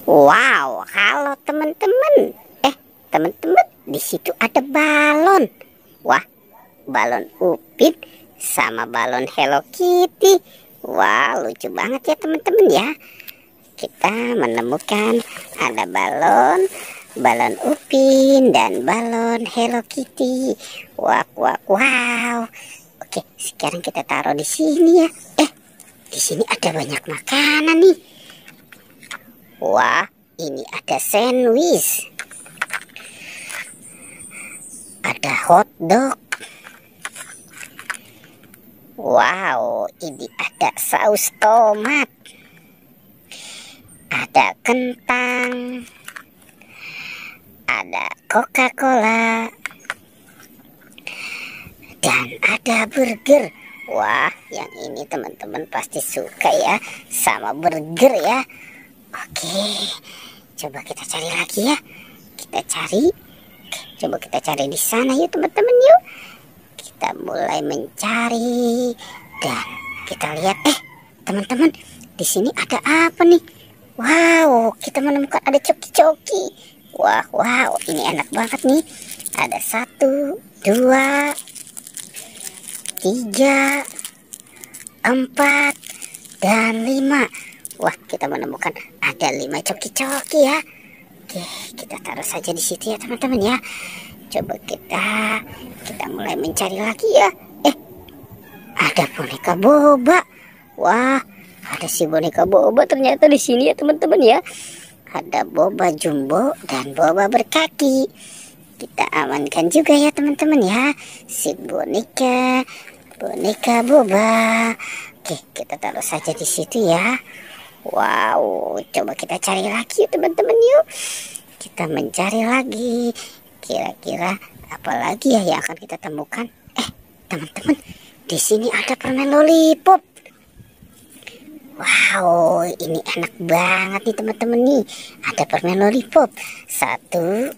Wow, halo teman-teman. Teman-teman, di situ ada balon. Wah, balon Upin sama balon Hello Kitty. Wah, lucu banget ya teman-teman ya. Kita menemukan ada balon Upin dan balon Hello Kitty. Wah, wah, wow. Oke, sekarang kita taruh di sini ya. Di sini ada banyak makanan nih. Wah, ini ada sandwich, ada hotdog. Wow, ini ada saus tomat, ada kentang, ada Coca-Cola, dan ada burger. Wah, yang ini teman-teman pasti suka ya sama burger ya. Oke, coba kita cari lagi ya. Kita cari. Coba kita cari di sana yuk teman-teman yuk. Kita mulai mencari dan kita lihat teman-teman, di sini ada apa nih? Wow, kita menemukan ada coki-coki. Wah, wow, ini enak banget nih. Ada 1, 2, 3, 4, dan 5. Wah, kita menemukan ada 5 coki-coki ya. Oke, kita taruh saja di situ ya teman-teman ya. Coba kita mulai mencari lagi ya. Ada boneka boba. Wah, ada si boneka boba ternyata di sini ya teman-teman ya. Ada boba jumbo dan boba berkaki. Kita amankan juga ya teman-teman ya, si boneka boba. Oke, kita taruh saja di situ ya. Wow, coba kita cari lagi teman-teman yuk. Kita mencari lagi. Kira-kira apa lagi ya yang akan kita temukan? Teman-teman, di sini ada permen lollipop. Wow, ini enak banget nih teman-teman nih. Ada permen lollipop. 1,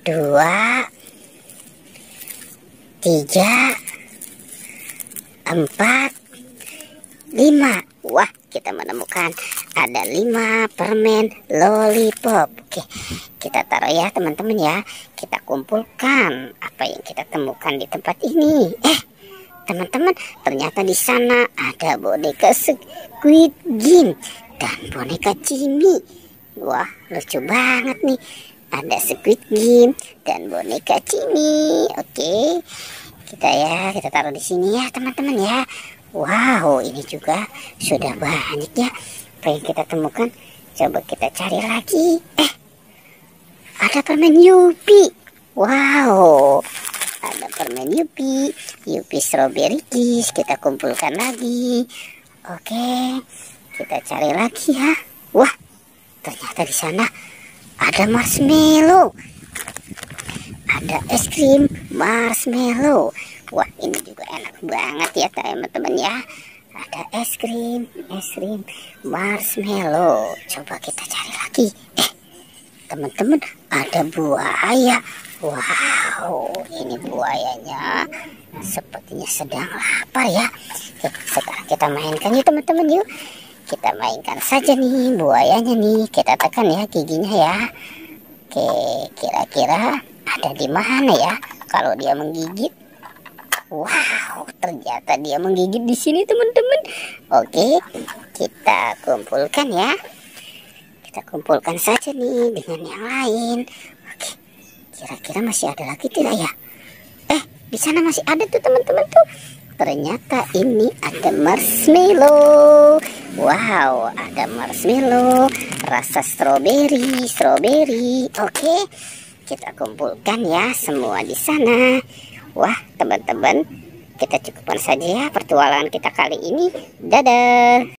2, 3, 4, 5. Wah, kita menemukan ada 5 permen lollipop. Oke, kita taruh ya teman-teman ya. Kita kumpulkan apa yang kita temukan di tempat ini. Teman-teman, ternyata di sana ada boneka Squid Game dan boneka Cimi. Wah, lucu banget nih. Ada Squid Game dan boneka Cimi. Oke, kita taruh di sini ya teman-teman ya. Wow, ini juga sudah banyak ya apa yang kita temukan. Coba kita cari lagi. Ada permen Yupi. Wow, ada permen Yupi strawberry kiss. Kita kumpulkan lagi. Oke, kita cari lagi ya. Wah, ternyata di sana ada marshmallow. Ada es krim marshmallow. Wah, ini juga enak banget ya teman-teman ya. Ada es krim marshmallow. Coba kita cari lagi. Teman-teman, ada buaya. Wow, ini buayanya sepertinya sedang lapar ya. Sekarang kita mainkan yuk teman-teman yuk. Kita mainkan saja nih buayanya nih. Kita tekan ya giginya ya. Oke, kira-kira ada di mana ya kalau dia menggigit? Wow, ternyata dia menggigit di sini teman-teman. Oke, kita kumpulkan ya. Kita kumpulkan saja nih dengan yang lain. Oke, kira-kira masih ada lagi tidak ya? Di sana masih ada tuh teman-teman tuh. Ternyata ini ada marshmallow. Wow, ada marshmallow rasa strawberry. Oke, kita kumpulkan ya semua di sana. Wah, teman-teman, kita cukupkan saja ya pertualangan kita kali ini. Dadah.